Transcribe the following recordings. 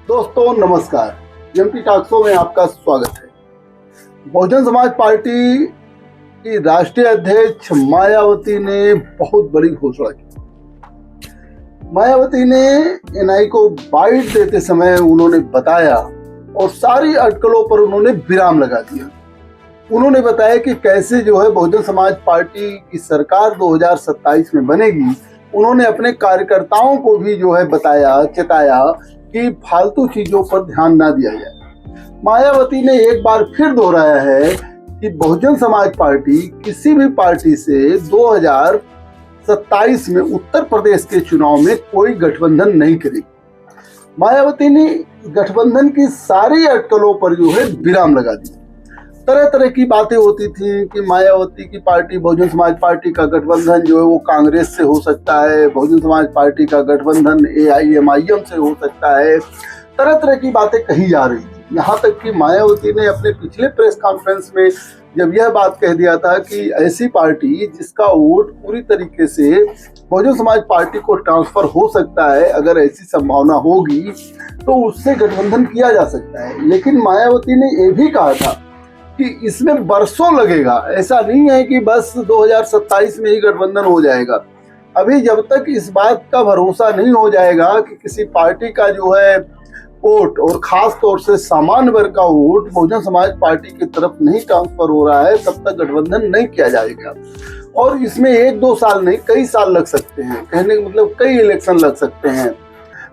दोस्तों नमस्कार। MP talk show में आपका स्वागत है। बहुजन समाज पार्टी की राष्ट्रीय अध्यक्ष मायावती ने बहुत बड़ी घोषणा की। मायावती ने एनआई को बाइट देते समय उन्होंने बताया और सारी अटकलों पर उन्होंने विराम लगा दिया। उन्होंने बताया कि कैसे जो है बहुजन समाज पार्टी की सरकार 2027 में बनेगी। उन्होंने अपने कार्यकर्ताओं को भी जो है बताया, चेताया कि फालतू चीजों पर ध्यान ना दिया जाए। मायावती ने एक बार फिर दोहराया है कि बहुजन समाज पार्टी किसी भी पार्टी से 2027 में उत्तर प्रदेश के चुनाव में कोई गठबंधन नहीं करेगी। मायावती ने गठबंधन की सारी अटकलों पर जो है विराम लगा दिया। तरह तरह की बातें होती थी कि मायावती की पार्टी बहुजन समाज पार्टी का गठबंधन जो है वो कांग्रेस से हो सकता है, बहुजन समाज पार्टी का गठबंधन AIMIM से हो सकता है। तरह तरह की बातें कही जा रही थी। यहाँ तक कि मायावती ने अपने पिछले प्रेस कॉन्फ्रेंस में जब यह बात कह दिया था कि ऐसी पार्टी जिसका वोट पूरी तरीके से बहुजन समाज पार्टी को ट्रांसफर हो सकता है, अगर ऐसी संभावना होगी तो उससे गठबंधन किया जा सकता है। लेकिन मायावती ने यह भी कहा था कि इसमें बरसों लगेगा, ऐसा नहीं है कि बस 2027 में ही गठबंधन हो जाएगा। अभी जब तक इस बात का भरोसा नहीं हो जाएगा कि किसी पार्टी का जो है वोट और खास तौर से सामान्य वर्ग का वोट बहुजन समाज पार्टी की तरफ नहीं ट्रांसफर हो रहा है, तब तक गठबंधन नहीं किया जाएगा। और इसमें 1-2 साल नहीं, कई साल लग सकते हैं। कहने का मतलब कई इलेक्शन लग सकते हैं।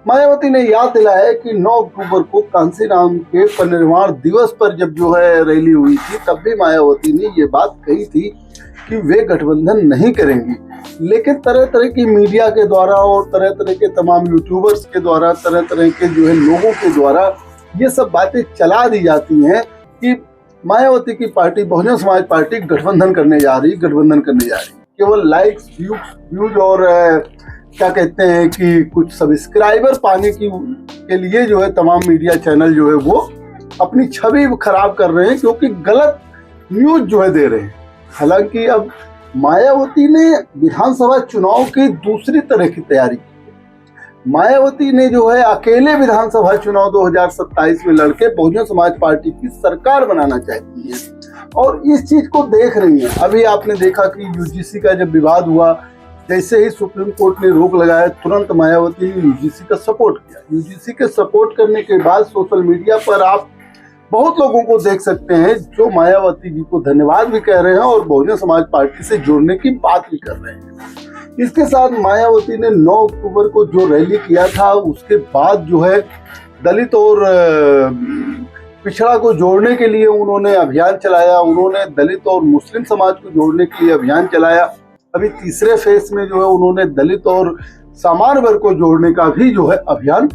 मायावती ने याद दिलाया कि 9 अक्टूबर को कांसीराम के परिनिर्वाण दिवस पर जब जो है रैली हुई थी, तब भी मायावती ने ये बात कही थी कि वे गठबंधन नहीं करेंगी। लेकिन तरह तरह की मीडिया के द्वारा और तरह तरह के तमाम यूट्यूबर्स के द्वारा, तरह तरह के जो है लोगों के द्वारा ये सब बातें चला दी जाती हैं कि मायावती की पार्टी बहुजन समाज पार्टी गठबंधन करने जा रही। केवल लाइक्स, व्यूज और क्या कहते हैं कि कुछ सब्सक्राइबर पाने के लिए जो है तमाम मीडिया चैनल जो है वो अपनी छवि खराब कर रहे हैं, क्योंकि गलत न्यूज जो है दे रहे हैं। हालांकि अब मायावती ने विधानसभा चुनाव की दूसरी तरह की तैयारी की। मायावती ने जो है अकेले विधानसभा चुनाव 2027 में लड़के बहुजन समाज पार्टी की सरकार बनाना चाहती है और इस चीज को देख रही है। अभी आपने देखा कि UGC का जब विवाद हुआ, जैसे ही सुप्रीम कोर्ट ने रोक लगाया, तुरंत मायावती ने UGC का सपोर्ट किया। UGC के सपोर्ट करने के बाद सोशल मीडिया पर आप बहुत लोगों को देख सकते हैं जो मायावती जी को धन्यवाद भी कह रहे हैं और बहुजन समाज पार्टी से जुड़ने की बात भी कर रहे हैं। इसके साथ मायावती ने 9 अक्टूबर को जो रैली किया था, उसके बाद जो है दलित और पिछड़ा को जोड़ने के लिए उन्होंने अभियान चलाया। उन्होंने दलित और मुस्लिम समाज को जोड़ने के लिए अभियान चलाया। अभी तीसरे फेज में जो है उन्होंने दलित और सामान्य वर्ग को जोड़ने का भी जो है अभियान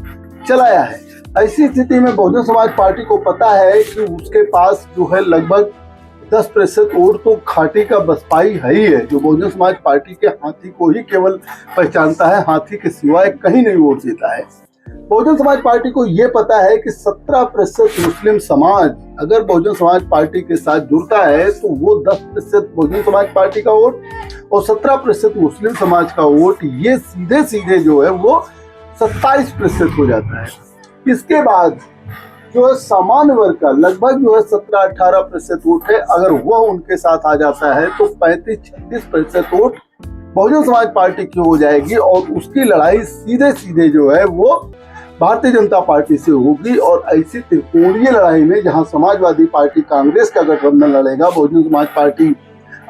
चलाया है। ऐसी स्थिति में बहुजन समाज पार्टी को पता है कि उसके पास जो है लगभग 10% वोट तो खाटी का बसपाई है ही है, जो बहुजन समाज पार्टी के हाथी को ही केवल पहचानता है, हाथी के सिवाय कहीं नहीं वोट देता है। बहुजन समाज पार्टी को ये पता है कि 17% मुस्लिम समाज अगर बहुजन समाज पार्टी के साथ जुड़ता है तो वो 10% बहुजन समाज पार्टी का वोट और 17% मुस्लिम समाज का वोट, ये सीधे सीधे जो है वो 27% हो जाता है। इसके बाद जो है सामान्य वर्ग का लगभग जो है 17-18% वोट है, अगर वह उनके साथ आ जाता है तो 35-36% वोट बहुजन समाज पार्टी की हो जाएगी और उसकी लड़ाई सीधे सीधे जो है वो भारतीय जनता पार्टी से होगी। और ऐसी त्रिकोणीय लड़ाई में जहां समाजवादी पार्टी कांग्रेस का गठबंधन लड़ेगा, बहुजन समाज पार्टी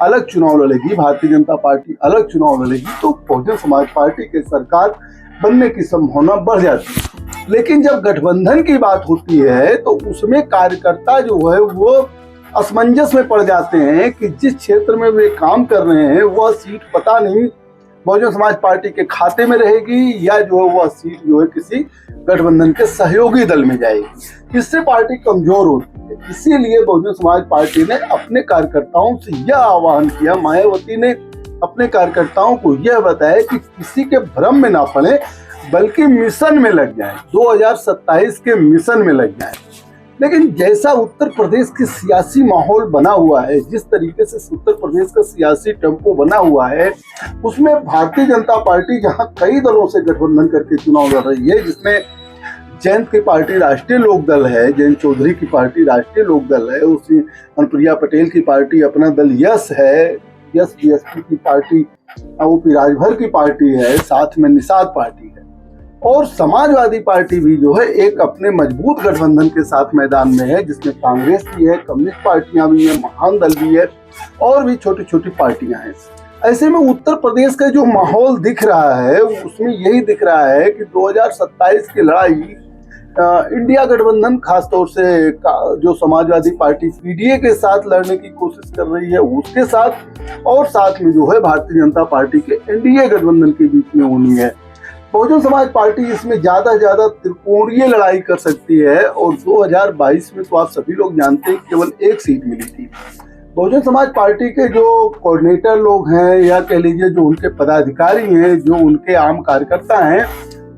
अलग चुनाव लड़ेगी, भारतीय जनता पार्टी अलग चुनाव लड़ेगी, तो बहुजन समाज पार्टी के सरकार बनने की संभावना बढ़ जाती है। लेकिन जब गठबंधन की बात होती है तो उसमें कार्यकर्ता जो है वो असमंजस में पड़ जाते हैं कि जिस क्षेत्र में वे काम कर रहे हैं वह सीट पता नहीं बहुजन समाज पार्टी के खाते में रहेगी या जो है वह सीट जो है किसी गठबंधन के सहयोगी दल में जाएगी। इससे पार्टी कमजोर होती है। इसीलिए बहुजन समाज पार्टी ने अपने कार्यकर्ताओं से यह आह्वान किया, मायावती ने अपने कार्यकर्ताओं को यह बताया कि किसी के भ्रम में ना पड़े, बल्कि मिशन में लग जाए, 2027 के मिशन में लग जाए। लेकिन जैसा उत्तर प्रदेश की सियासी माहौल बना हुआ है, जिस तरीके से उत्तर प्रदेश का सियासी टेम्पो बना हुआ है, उसमें भारतीय जनता पार्टी जहां कई दलों से गठबंधन करके चुनाव लड़ रही है, जिसमें जयंत की पार्टी राष्ट्रीय लोकदल है, जयंत चौधरी की पार्टी राष्ट्रीय लोकदल है, उसी अनुप्रिया पटेल की पार्टी अपना दल यस है, यस बीएसपी की पार्टी ओपी राजभर की पार्टी है, साथ में निषाद पार्टी है, और समाजवादी पार्टी भी जो है एक अपने मजबूत गठबंधन के साथ मैदान में है, जिसमें कांग्रेस भी है, कम्युनिस्ट पार्टियां भी है, महान दल भी है और भी छोटी छोटी पार्टियां हैं। ऐसे में उत्तर प्रदेश का जो माहौल दिख रहा है उसमें यही दिख रहा है कि 2027 की लड़ाई इंडिया गठबंधन खासतौर से जो समाजवादी पार्टी पीडीए के साथ लड़ने की कोशिश कर रही है उसके साथ, और साथ में जो है भारतीय जनता पार्टी के एनडीए गठबंधन के बीच में होनी है। बहुजन समाज पार्टी इसमें ज्यादा त्रिकोणीय लड़ाई कर सकती है, और 2022 में तो आप सभी लोग जानते हैं केवल एक सीट मिली थी। बहुजन समाज पार्टी के जो कोऑर्डिनेटर लोग हैं या कह लीजिए जो उनके पदाधिकारी हैं, जो उनके आम कार्यकर्ता हैं,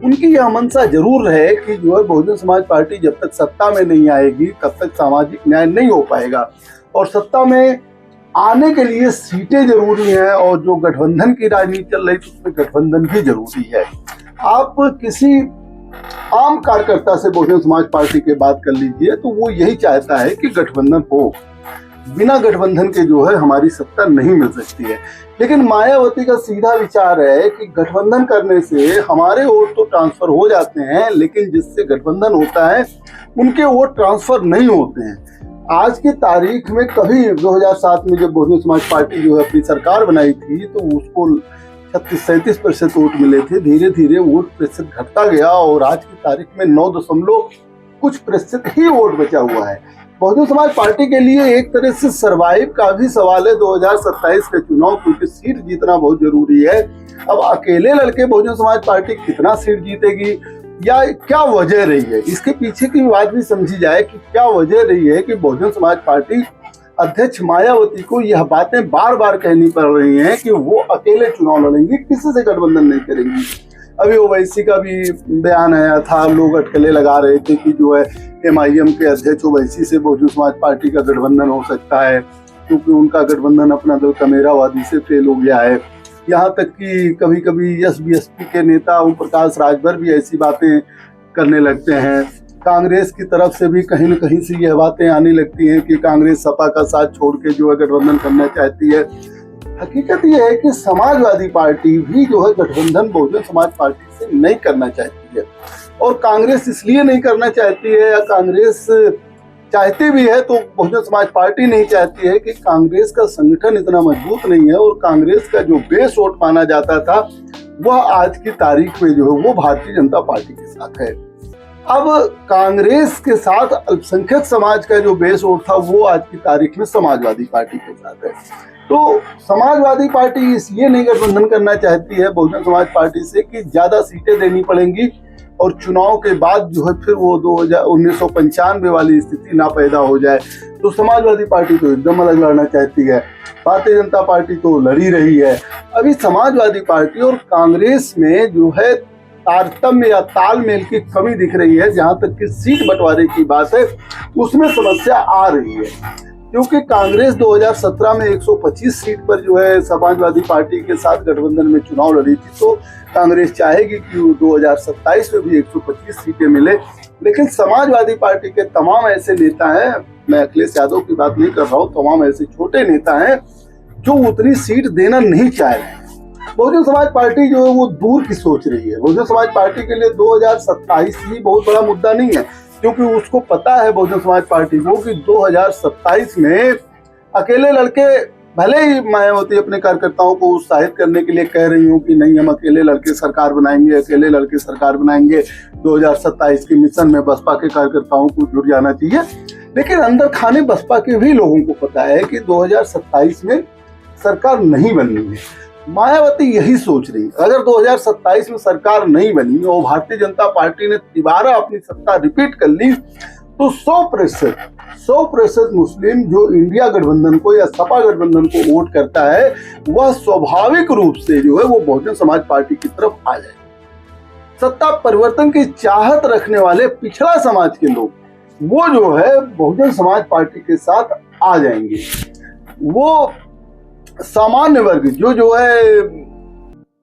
उनकी यह मंशा जरूर है कि जो है बहुजन समाज पार्टी जब तक सत्ता में नहीं आएगी तब तक सामाजिक न्याय नहीं हो पाएगा, और सत्ता में आने के लिए सीटें जरूरी हैं, और जो गठबंधन की राजनीति चल रही है उसमें गठबंधन भी जरूरी है। आप किसी आम कार्यकर्ता से बहुजन समाज पार्टी की बात कर लीजिए तो वो यही चाहता है कि गठबंधन हो, बिना गठबंधन के जो है हमारी सत्ता नहीं मिल सकती है। लेकिन मायावती का सीधा विचार है कि गठबंधन करने से हमारे वोट तो ट्रांसफर हो जाते हैं, लेकिन जिससे गठबंधन होता है उनके वोट ट्रांसफर नहीं होते हैं। आज की तारीख में कभी 2007 में जब बहुजन समाज पार्टी जो है अपनी सरकार बनाई थी तो उसको 36-37% वोट मिले थे, धीरे धीरे वोट प्रतिशत घटता गया और आज की तारीख में 9% ही वोट बचा हुआ है। बहुजन समाज पार्टी के लिए एक तरह से सरवाइव का भी सवाल है 2027 के चुनाव, क्योंकि सीट जीतना बहुत जरूरी है। अब अकेले लड़के बहुजन समाज पार्टी कितना सीट जीतेगी या क्या वजह रही है, इसके पीछे की बात भी समझी जाए कि क्या वजह रही है कि बहुजन समाज पार्टी अध्यक्ष मायावती को यह बातें बार बार कहनी पड़ रही हैं कि वो अकेले चुनाव लड़ेंगी, किसी से गठबंधन नहीं करेंगी। अभी ओवैसी का भी बयान आया था, लोग अटकलें लगा रहे थे कि जो है एमआईएम के अध्यक्ष ओवैसी से बहुजन समाज पार्टी का गठबंधन हो सकता है, क्योंकि उनका गठबंधन अपना दल कमेरावादी से फेल हो गया है। यहाँ तक कि कभी कभी यस बीएसपी के नेता ओम प्रकाश राजभर भी ऐसी बातें करने लगते हैं। कांग्रेस की तरफ से भी कहीं न कहीं से यह बातें आने लगती हैं कि कांग्रेस सपा का साथ छोड़ के जो है गठबंधन करना चाहती है। हकीकत यह है कि समाजवादी पार्टी भी जो है गठबंधन बहुजन समाज पार्टी से नहीं करना चाहती है, और कांग्रेस इसलिए नहीं करना चाहती है, या कांग्रेस चाहती भी है तो बहुजन समाज पार्टी नहीं चाहती है कि कांग्रेस का संगठन इतना मजबूत नहीं है, और कांग्रेस का जो बेस वोट माना जाता था वह आज की तारीख में जो है वो भारतीय जनता पार्टी के साथ है। अब कांग्रेस के साथ अल्पसंख्यक समाज का जो बेस वोट था वो आज की तारीख में समाजवादी पार्टी के साथ है। तो समाजवादी पार्टी इसलिए नहीं गठबंधन करना चाहती है बहुजन समाज पार्टी से कि ज्यादा सीटें देनी पड़ेंगी, और चुनाव के बाद जो है फिर वो 1995 वाली स्थिति ना पैदा हो जाए। तो समाजवादी पार्टी तो एकदम अलग लड़ना चाहती है, भारतीय जनता पार्टी तो लड़ी रही है। अभी समाजवादी पार्टी और कांग्रेस में जो है तारतम्य या तालमेल की कमी दिख रही है। जहां तक कि सीट बंटवारे की बात है उसमें समस्या आ रही है, क्योंकि कांग्रेस 2017 में 125 सीट पर जो है समाजवादी पार्टी के साथ गठबंधन में चुनाव लड़ी थी, तो कांग्रेस चाहेगी कि 2027 में भी 125 सीटें मिले। लेकिन समाजवादी पार्टी के तमाम ऐसे नेता हैं, मैं अखिलेश यादव की बात नहीं कर रहा हूँ, तमाम ऐसे छोटे नेता हैं जो उतनी सीट देना नहीं चाह रहे हैं। बहुजन समाज पार्टी जो है वो दूर की सोच रही है। बहुजन समाज पार्टी के लिए 2027 ही बहुत बड़ा मुद्दा नहीं है, क्योंकि उसको पता है बहुजन समाज पार्टी को कि 2027 में अकेले लड़के, भले ही मायावती अपने कार्यकर्ताओं को उत्साहित करने के लिए कह रही हूँ कि नहीं हम अकेले लड़के सरकार बनाएंगे, अकेले लड़के सरकार बनाएंगे, 2027 के मिशन में बसपा के कार्यकर्ताओं को जुड़ जाना चाहिए, लेकिन अंदर खाने बसपा के भी लोगों को पता है कि 2027 में सरकार नहीं बननी है। मायावती यही सोच रही, अगर 2027 में सरकार नहीं बनी और भारतीय जनता पार्टी ने दोबारा अपनी सत्ता रिपीट कर ली, तो 100% मुस्लिम जो इंडिया गठबंधन को या सपा गठबंधन को वोट करता है वह स्वाभाविक रूप से जो है वो बहुजन समाज पार्टी की तरफ आ जाए। सत्ता परिवर्तन की चाहत रखने वाले पिछड़ा समाज के लोग वो जो है बहुजन समाज पार्टी के साथ आ जाएंगे। वो सामान्य वर्ग जो है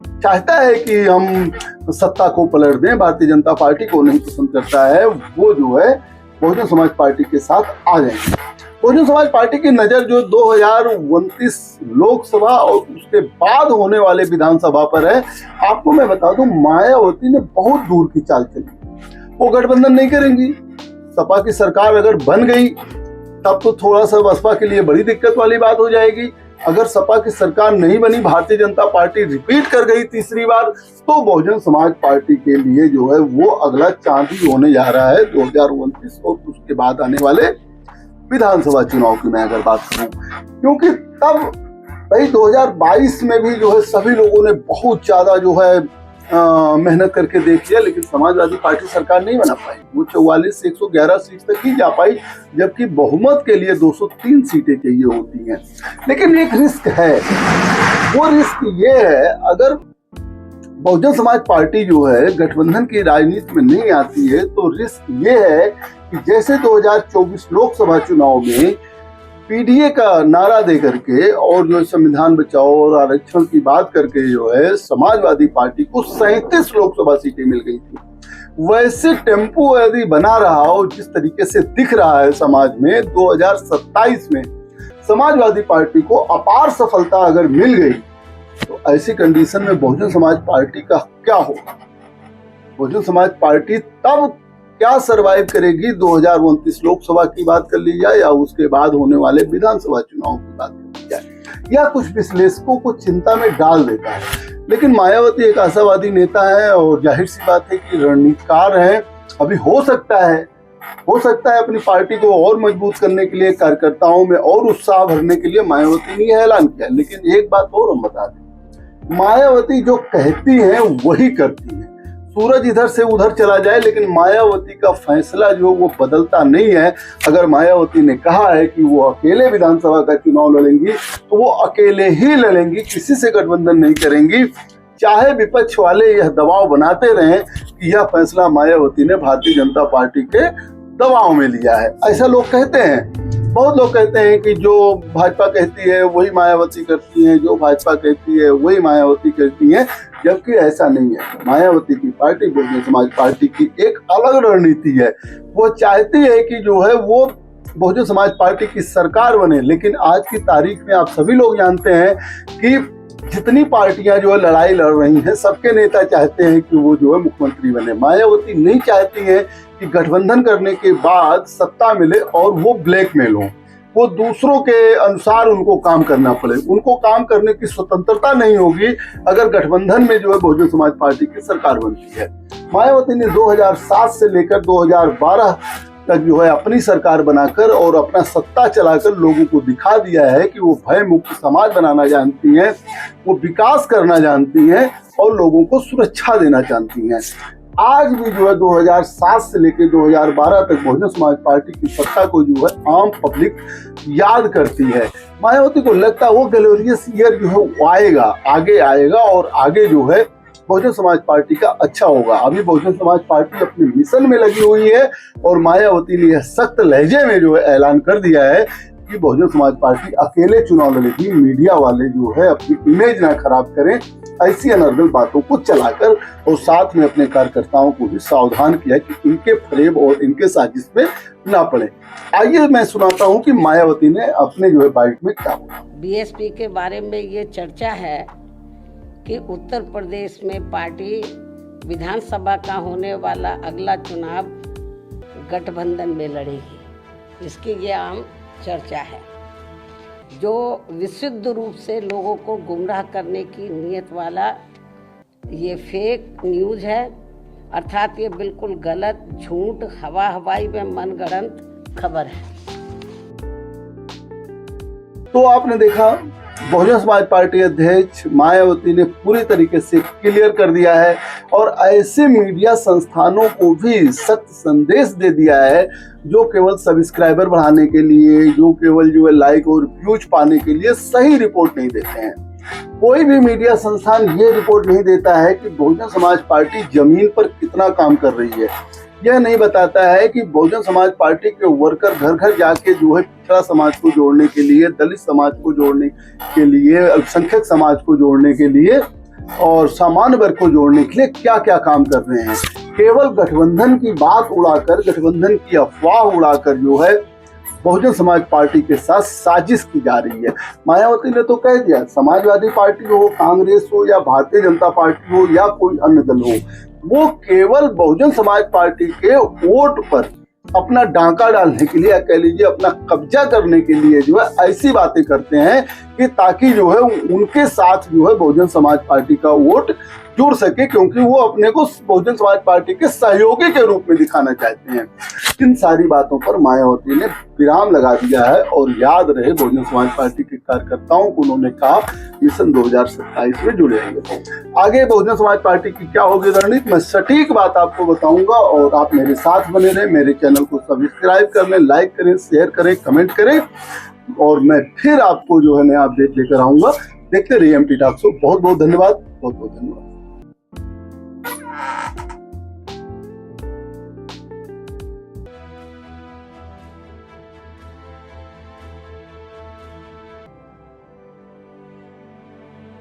चाहता है कि हम सत्ता को पलट दें, भारतीय जनता पार्टी को नहीं पसंद करता है, वो जो है बहुजन समाज पार्टी के साथ आ जाएंगे। बहुजन समाज पार्टी की नजर जो 2029 लोकसभा और उसके बाद होने वाले विधानसभा पर है। आपको मैं बता दूं, मायावती ने बहुत दूर की चाल चली। वो गठबंधन नहीं करेंगी। सपा की सरकार अगर बन गई तब तो थोड़ा सा बसपा के लिए बड़ी दिक्कत वाली बात हो जाएगी। अगर सपा की सरकार नहीं बनी, भारतीय जनता पार्टी रिपीट कर गई तीसरी बार, तो बहुजन समाज पार्टी के लिए जो है वो अगला चांद ही होने जा रहा है 2029 और उसके बाद आने वाले विधानसभा चुनाव की मैं अगर बात करूं। क्योंकि तब भाई 2022 में भी जो है सभी लोगों ने बहुत ज्यादा जो है मेहनत करके देख लिया, लेकिन समाजवादी पार्टी सरकार नहीं बना पाई। वो 44 से 111 सीट तक ही जा पाई, जबकि बहुमत के लिए 203 सीटें चाहिए होती हैं। लेकिन एक रिस्क है, वो रिस्क ये है, अगर बहुजन समाज पार्टी जो है गठबंधन की राजनीति में नहीं आती है तो रिस्क ये है कि जैसे 2024 लोकसभा चुनाव में पीडीए का नारा दे करके और जो संविधान बचाओ और आरक्षण की बात करके जो है समाजवादी पार्टी को 37 लोकसभा सीटें मिल गई थी, वैसे टेम्पो यदि बना रहा हो जिस तरीके से दिख रहा है समाज में, 2027 में समाजवादी पार्टी को अपार सफलता अगर मिल गई तो ऐसी कंडीशन में बहुजन समाज पार्टी का क्या होगा? बहुजन समाज पार्टी तब क्या सरवाइव करेगी? 2029 लोकसभा की बात कर ली जाए या उसके बाद होने वाले विधानसभा चुनाव की बात कर ली जाए, या कुछ विश्लेषकों को चिंता में डाल देता है। लेकिन मायावती एक आशावादी नेता है और जाहिर सी बात है कि रणनीतिकार है। अभी हो सकता है अपनी पार्टी को और मजबूत करने के लिए, कार्यकर्ताओं में और उत्साह भरने के लिए मायावती ने यह ऐलान किया। लेकिन एक बात और हम बता दें, मायावती जो कहती हैं वही करती हैं। सूरज इधर से उधर चला जाए, लेकिन मायावती का फैसला जो वो बदलता नहीं है। अगर मायावती ने कहा है कि वो अकेले विधानसभा का चुनाव लड़ेंगी तो वो अकेले ही लड़ेंगी, किसी से गठबंधन नहीं करेंगी, चाहे विपक्ष वाले यह दबाव बनाते रहें कि यह फैसला मायावती ने भारतीय जनता पार्टी के दबाव में लिया है। ऐसा लोग कहते हैं। बहुत लोग कहते हैं कि जो भाजपा कहती है वही मायावती करती है, जो भाजपा कहती है वही मायावती करती है, जबकि ऐसा नहीं है। मायावती की पार्टी, बहुजन समाज पार्टी की एक अलग रणनीति है। वो चाहती है कि जो है वो बहुजन समाज पार्टी की सरकार बने। लेकिन आज की तारीख में आप सभी लोग जानते हैं कि जितनी पार्टियां जो है लड़ाई लड़ रही हैं, सबके नेता चाहते हैं कि वो जो है मुख्यमंत्री बने। मायावती नहीं चाहती है कि गठबंधन करने के बाद सत्ता मिले और वो ब्लैकमेल हो, वो दूसरों के अनुसार उनको काम करना पड़े। उनको काम करने की स्वतंत्रता नहीं होगी अगर गठबंधन में जो है बहुजन समाज पार्टी की सरकार बनती है। मायावती ने 2007 से लेकर 2012 तक जो है अपनी सरकार बनाकर और अपना सत्ता चलाकर लोगों को दिखा दिया है कि वो भय मुक्त समाज बनाना जानती हैं, वो विकास करना जानती हैं और लोगों को सुरक्षा देना जानती हैं। आज भी जो है 2007 से लेकर 2012 तक बहुजन समाज पार्टी की सत्ता को जो है आम पब्लिक याद करती है। मायावती को लगता है वो ग्लोरियस ईयर जो है वो आगे आएगा और आगे जो है बहुजन समाज पार्टी का अच्छा होगा। अभी बहुजन समाज पार्टी अपने मिशन में लगी हुई है और मायावती ने यह सख्त लहजे में जो है ऐलान कर दिया है कि बहुजन समाज पार्टी अकेले चुनाव लड़ेगी। मीडिया वाले जो है अपनी इमेज ना खराब करें ऐसी अनर्गल बातों को चलाकर, और साथ में अपने कार्यकर्ताओं को भी सावधान किया कि इनके फरेब और इनके साजिश में ना पड़े। आइए मैं सुनाता हूं कि मायावती ने अपने जो है बाइट में क्या बोला। बीएसपी के बारे में ये चर्चा है कि उत्तर प्रदेश में पार्टी विधानसभा का होने वाला अगला चुनाव गठबंधन में लड़ेगी, इसकी ये आम चर्चा है, जो विशुद्ध रूप से लोगों को गुमराह करने की नीयत वाला ये फेक न्यूज़ है। अर्थात ये बिल्कुल गलत, झूठ, हवाई में मनगढ़ंत खबर है। तो आपने देखा बहुजन समाज पार्टी अध्यक्ष मायावती ने पूरी तरीके से क्लियर कर दिया है और ऐसे मीडिया संस्थानों को भी सख्त संदेश दे दिया है जो केवल सब्सक्राइबर बढ़ाने के लिए, जो केवल जो है लाइक और व्यूज पाने के लिए सही रिपोर्ट नहीं देते हैं। कोई भी मीडिया संस्थान ये रिपोर्ट नहीं देता है कि बहुजन समाज पार्टी जमीन पर कितना काम कर रही है। यह नहीं बताता है कि बहुजन समाज पार्टी के वर्कर घर घर जाके जो है पिछड़ा समाज को जोड़ने के लिए, दलित समाज को जोड़ने के लिए, अल्पसंख्यक समाज को जोड़ने के लिए और सामान्य वर्ग को जोड़ने के लिए क्या क्या काम कर रहे हैं। केवल गठबंधन की बात उड़ाकर, गठबंधन की अफवाह उड़ाकर जो है बहुजन समाज पार्टी के साथ साजिश की जा रही है। मायावती ने तो कह दिया, समाजवादी पार्टी हो, कांग्रेस हो या भारतीय जनता पार्टी हो या कोई अन्य दल हो, वो केवल बहुजन समाज पार्टी के वोट पर अपना डांका डालने के लिए, कह लीजिए अपना कब्जा करने के लिए जो है ऐसी बातें करते हैं कि ताकि जो है उनके साथ जो है बहुजन समाज पार्टी का वोट जुड़ सके, क्योंकि वो अपने को बहुजन समाज पार्टी के सहयोगी के रूप में दिखाना चाहते हैं। इन सारी बातों पर मायावती ने विराम लगा दिया है और याद रहे बहुजन समाज पार्टी के कार्यकर्ताओं को उन्होंने कहा मिशन 2027 में जुड़ेंगे। आगे बहुजन समाज पार्टी की क्या होगी रणनीति, मैं सटीक बात आपको बताऊंगा और आप मेरे साथ बने रहें। मेरे चैनल को सब्सक्राइब कर लें, लाइक करें, शेयर करें, कमेंट करें और मैं फिर आपको जो है नया अपडेट लेकर आऊंगा। देखते रहिए एमटी टॉक शो। बहुत बहुत धन्यवाद, बहुत बहुत धन्यवाद।